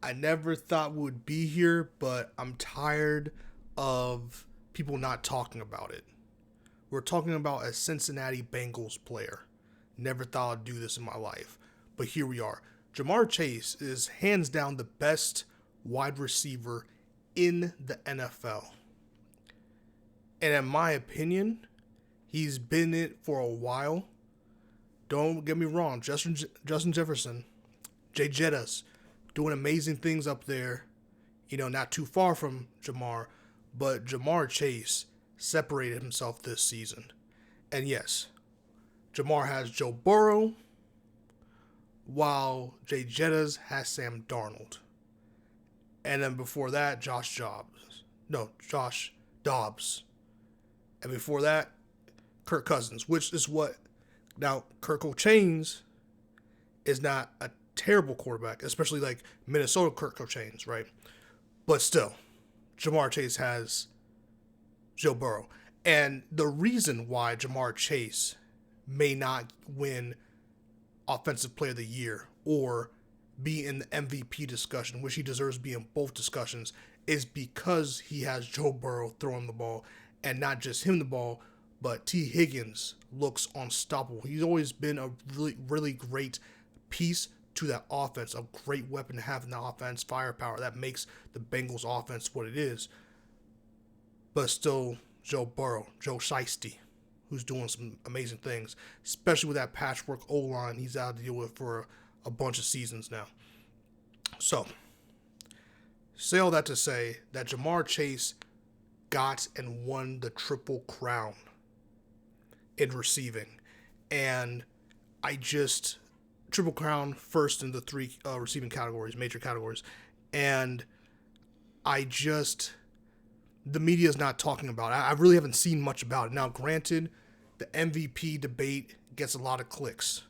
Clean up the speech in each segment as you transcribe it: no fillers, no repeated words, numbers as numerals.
I never thought we would be here, but I'm tired of people not talking about it. We're talking about a Cincinnati Bengals player. Never thought I'd do this in my life, but here we are. Jamar Chase is hands down the best wide receiver in the NFL. And in my opinion, he's been it for a while. Don't get me wrong, Justin Jefferson, Jay Jettas, doing amazing things up there. Not too far from Jamar, but Jamar Chase separated himself this season. And yes, Jamar has Joe Burrow, while Jay Jettas has Sam Darnold. And then before that, Josh Dobbs. And before that, Kirk Cousins, which is what. Now, Kirk Chains is not a terrible quarterback, especially like Minnesota Kirk Chains, right? But still, Jamar Chase has Joe Burrow. And the reason why Jamar Chase may not win Offensive Player of the Year or be in the MVP discussion, which he deserves to be in both discussions, is because he has Joe Burrow throwing the ball, and not just him the ball, but T. Higgins looks unstoppable. He's always been a really, really great piece to that offense, a great weapon to have in the offense, firepower that makes the Bengals offense what it is. But still, Joe Burrow, Joe Shiesty, who's doing some amazing things, especially with that patchwork O-line he's out to deal with for a bunch of seasons now. So, say all that to say that Jamar Chase got and won the Triple Crown in receiving. And Triple Crown first in the three receiving categories, major categories. And the media is not talking about it. I really haven't seen much about it. Now, granted, the MVP debate gets a lot of clicks.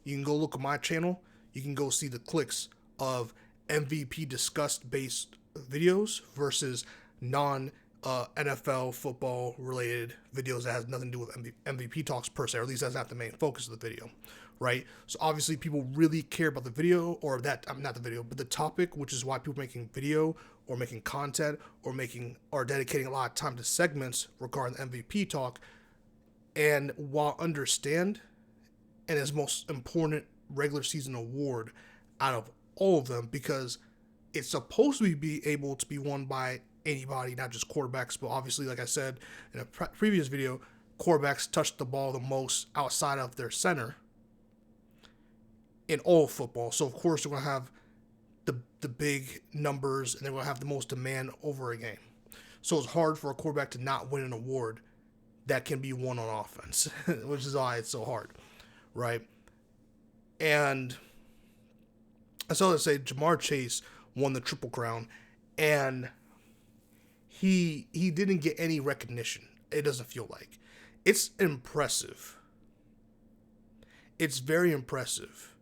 You can go look at my channel. You can go see the clicks of MVP discussed based videos versus non NFL football related videos that has nothing to do with MVP talks per se, or at least that's not the main focus of the video, right? So obviously people really care about the video, or that, not the video, but the topic, which is why people are making video or making content or dedicating a lot of time to segments regarding the MVP talk. And while understand, and his most important regular season award out of all of them, because it's supposed to be able to be won by anybody, not just quarterbacks, but obviously, like I said in a previous video, quarterbacks touch the ball the most outside of their center in all football. So, of course, they're going to have the big numbers, and they're going to have the most demand over a game. So, it's hard for a quarterback to not win an award that can be won on offense, which is why it's so hard, right? And I saw to say Jamar Chase won the Triple Crown, and he didn't get any recognition. It doesn't feel like. It's impressive. It's very impressive.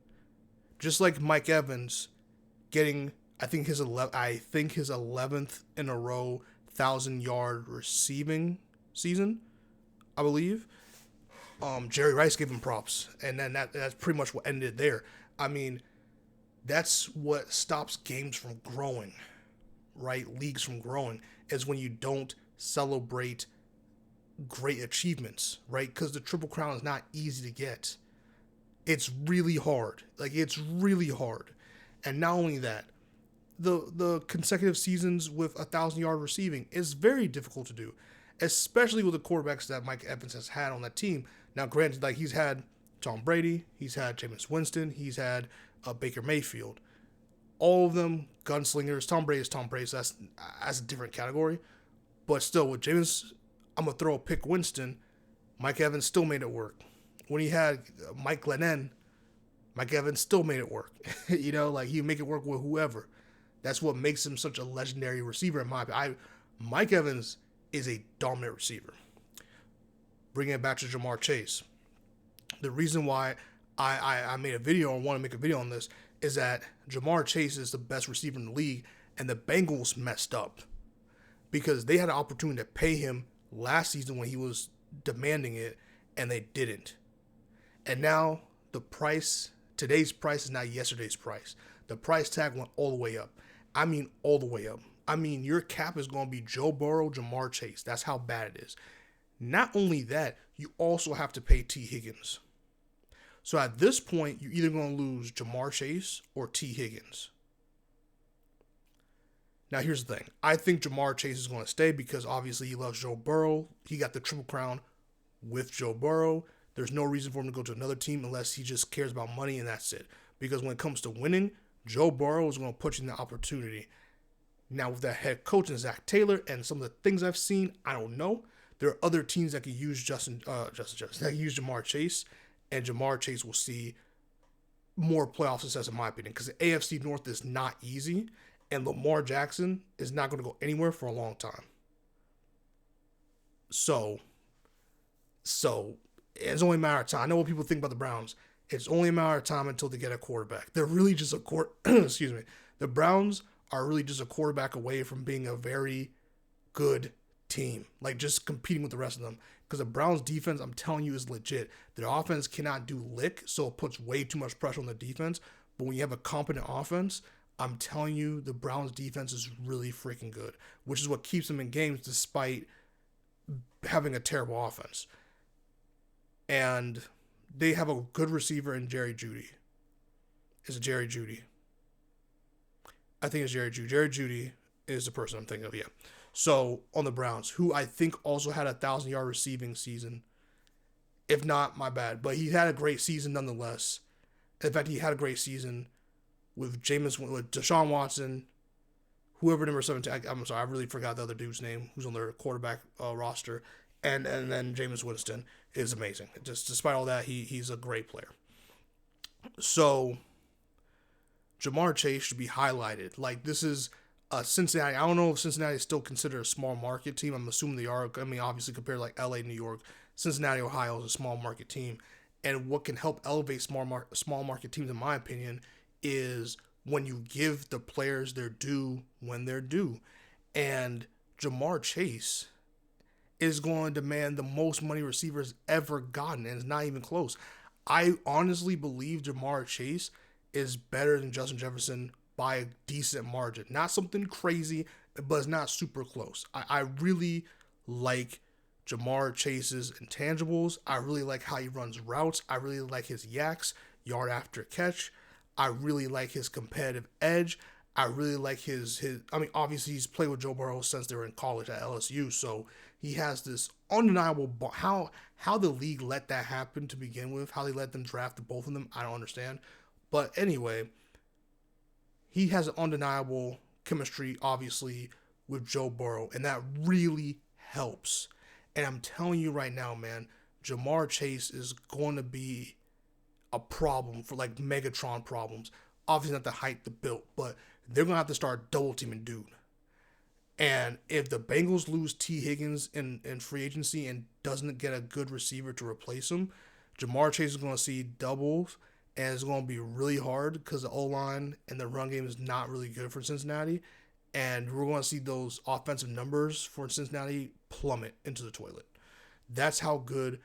Just like Mike Evans getting, I think his 11th in a row 1,000-yard receiving season, I believe. Jerry Rice gave him props, and then that's pretty much what ended there. I mean, that's what stops games from growing, right? Leagues from growing is when you don't celebrate great achievements, right? Because the Triple Crown is not easy to get. It's really hard. It's really hard. And not only that, the consecutive seasons with 1,000-yard receiving is very difficult to do, especially with the quarterbacks that Mike Evans has had on that team. Now, granted, he's had Tom Brady, he's had Jameis Winston, he's had Baker Mayfield. All of them gunslingers. Tom Brady is Tom Brady, so that's a different category. But still, with Jameis, I'm going to throw a pick Winston. Mike Evans still made it work. When he had Mike Glennon, Mike Evans still made it work. He make it work with whoever. That's what makes him such a legendary receiver in my opinion. Mike Evans is a dominant receiver. Bringing it back to Jamar Chase. The reason why I made a video or want to make a video on this is that Jamar Chase is the best receiver in the league, and the Bengals messed up because they had an opportunity to pay him last season when he was demanding it, and they didn't. And now today's price is not yesterday's price. The price tag went all the way up. I mean, all the way up. I mean, your cap is going to be Joe Burrow, Jamar Chase. That's how bad it is. Not only that, you also have to pay T. Higgins. So at this point, you're either going to lose Jamar Chase or T. Higgins. Now, here's the thing. I think Jamar Chase is going to stay because obviously he loves Joe Burrow. He got the Triple Crown with Joe Burrow. There's no reason for him to go to another team unless he just cares about money and that's it. Because when it comes to winning, Joe Burrow is going to put you in the opportunity. Now, with that head coach and Zach Taylor and some of the things I've seen, I don't know. There are other teams that can use that can use Jamar Chase, and Jamar Chase will see more playoff success, in my opinion, because the AFC North is not easy, and Lamar Jackson is not going to go anywhere for a long time. So it's only a matter of time. I know what people think about the Browns. It's only a matter of time until they get a quarterback. They're really just excuse me. The Browns are really just a quarterback away from being a very good team, like just competing with the rest of them. Because the Browns defense, I'm telling you, is legit. Their offense cannot do lick, so it puts way too much pressure on the defense. But when you have a competent offense, I'm telling you, the Browns defense is really freaking good, which is what keeps them in games despite having a terrible offense. And they have a good receiver in Jerry Jeudy. Is it Jerry Jeudy? I think it's Jerry Jeudy. Jerry Jeudy is the person I'm thinking of, yeah. So, on the Browns, who I think also had a 1,000-yard receiving season. If not, my bad. But he had a great season nonetheless. In fact, he had a great season with Deshaun Watson, whoever number 17. I'm sorry, I really forgot the other dude's name who's on their quarterback roster. And then Jameis Winston is amazing. Just despite all that, he's a great player. So, Jamar Chase should be highlighted. Like, this is Cincinnati. I don't know if Cincinnati is still considered a small market team. I'm assuming they are. I mean, obviously, compared to like LA, New York, Cincinnati, Ohio is a small market team. And what can help elevate small market teams, in my opinion, is when you give the players their due when they're due. And Jamar Chase is going to demand the most money receivers ever gotten, and it's not even close. I honestly believe Jamar Chase is better than Justin Jefferson by a decent margin. Not something crazy, but it's not super close. I really like Jamar Chase's intangibles. I really like how he runs routes. I really like his yaks, yard after catch. I really like his competitive edge. I really like his I mean, obviously he's played with Joe Burrow since they were in college at LSU, so he has this undeniable how the league let that happen to begin with, how they let them draft the both of them, I don't understand. But anyway, he has an undeniable chemistry, obviously, with Joe Burrow, and that really helps. And I'm telling you right now, man, Jamar Chase is going to be a problem for like Megatron problems. Obviously not the height, the build, but they're going to have to start double teaming dude. And if the Bengals lose T. Higgins in free agency and doesn't get a good receiver to replace him, Jamar Chase is going to see doubles, and it's going to be really hard because the O-line and the run game is not really good for Cincinnati. And we're going to see those offensive numbers for Cincinnati plummet into the toilet. That's how good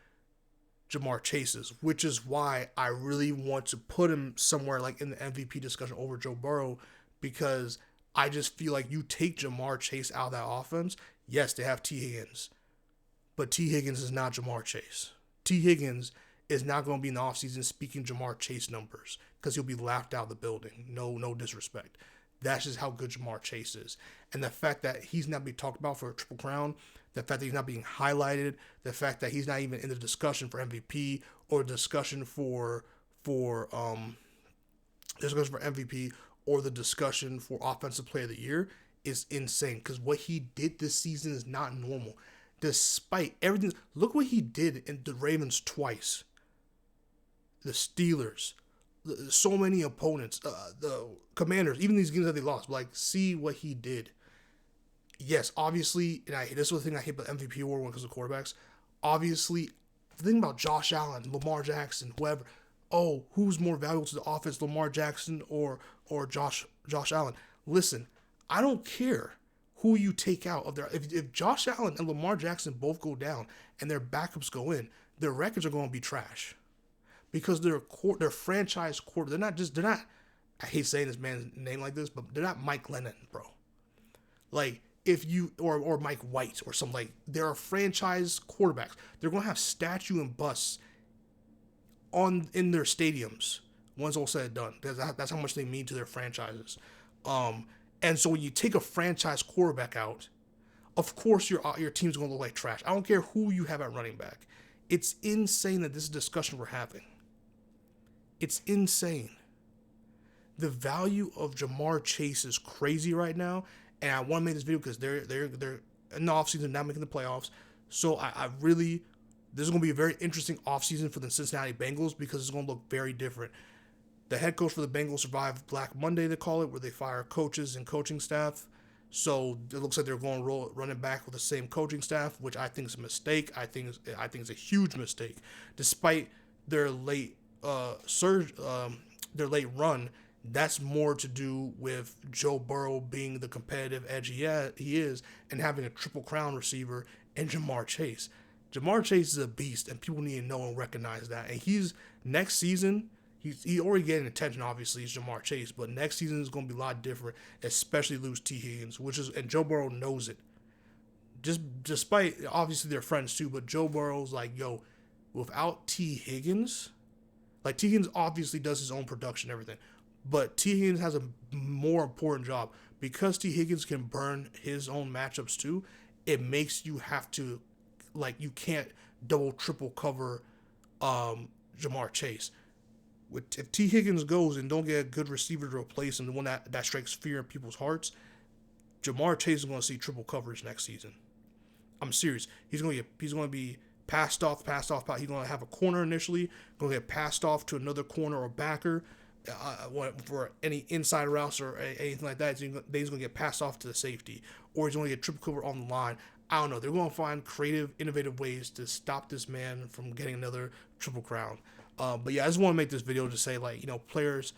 Jamar Chase is, which is why I really want to put him somewhere like in the MVP discussion over Joe Burrow, because I just feel like you take Jamar Chase out of that offense. Yes, they have T. Higgins, but T. Higgins is not Jamar Chase. T. Higgins is not going to be in the offseason speaking Jamar Chase numbers because he'll be laughed out of the building. No disrespect. That's just how good Jamar Chase is. And the fact that he's not being talked about for a Triple Crown, the fact that he's not being highlighted, the fact that he's not even in the discussion for MVP or discussion for MVP or the discussion for Offensive Player of the Year is insane, because what he did this season is not normal. Despite everything, look what he did in the Ravens twice, the Steelers, so many opponents, the Commanders, even these games that they lost. Like, see what he did. Yes, obviously, and this is the thing I hate about the MVP award when it comes to quarterbacks. Obviously, the thing about Josh Allen, Lamar Jackson, whoever. Oh, who's more valuable to the offense, Lamar Jackson or Josh Allen? Listen, I don't care who you take out of their. If Josh Allen and Lamar Jackson both go down and their backups go in, their records are going to be trash, because they're franchise quarter. They're not I hate saying this man's name like this, but they're not Mike Lennon, bro. Like, if you, or Mike White or something, like, there are franchise quarterbacks. They're going to have statue and busts in their stadiums once all said and done. That's how much they mean to their franchises. And so when you take a franchise quarterback out, of course your team's going to look like trash. I don't care who you have at running back. It's insane that this is a discussion we're having. It's insane. The value of Jamar Chase is crazy right now, and I want to make this video because they're in the offseason, not making the playoffs. So I really, this is going to be a very interesting offseason for the Cincinnati Bengals because it's going to look very different. The head coach for the Bengals survived Black Monday, they call it, where they fire coaches and coaching staff. So it looks like they're going running back with the same coaching staff, which I think is a mistake. I think it's a huge mistake, despite their late their late run. That's more to do with Joe Burrow being the competitive edge he is, and having a triple crown receiver and Jamar Chase. Jamar Chase is a beast, and people need to know and recognize that. And next season. He's already getting attention, obviously, he's Jamar Chase, but next season is going to be a lot different, especially lose T. Higgins, and Joe Burrow knows it. Despite, obviously, they're friends too, but Joe Burrow's like, yo, without T. Higgins, like, T. Higgins obviously does his own production and everything, but T. Higgins has a more important job. Because T. Higgins can burn his own matchups too, it makes you have to, like, you can't double, triple cover Jamar Chase. If T. Higgins goes and don't get a good receiver to replace him, the one that strikes fear in people's hearts, Jamar Chase is going to see triple coverage next season. I'm serious. He's going to be passed off. He's going to have a corner initially, going to get passed off to another corner or backer for any inside routes or anything like that. He's going to get passed off to the safety, or he's going to get triple cover on the line. I don't know. They're going to find creative, innovative ways to stop this man from getting another triple crown. But yeah, I just want to make this video to say, like, players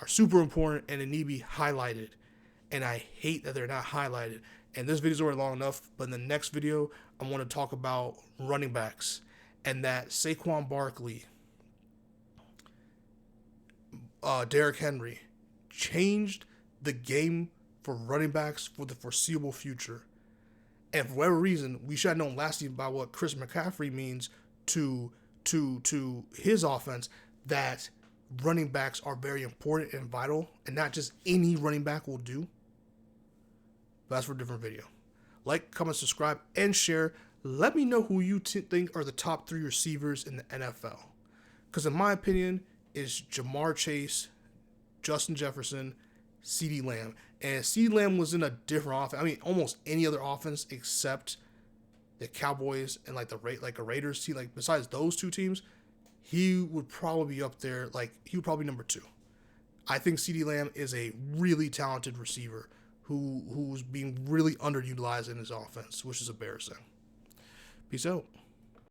are super important and they need to be highlighted. And I hate that they're not highlighted. And this video's already long enough, but in the next video, I want to talk about running backs. And that Saquon Barkley, Derrick Henry, changed the game for running backs for the foreseeable future. And for whatever reason, we should have known last year about what Chris McCaffrey means to his offense, that running backs are very important and vital, and not just any running back will do. But that's for a different video. Like, comment, subscribe, and share. Let me know who you think are the top 3 receivers in the NFL. Because in my opinion, it's Jamar Chase, Justin Jefferson, CeeDee Lamb. And CeeDee Lamb was in a different offense. I mean, almost any other offense except the Cowboys and like a Raiders team, like besides those two teams, he would probably be up there. Like, he would probably be number 2. I think CeeDee Lamb is a really talented receiver who's being really underutilized in his offense, which is embarrassing. Peace out.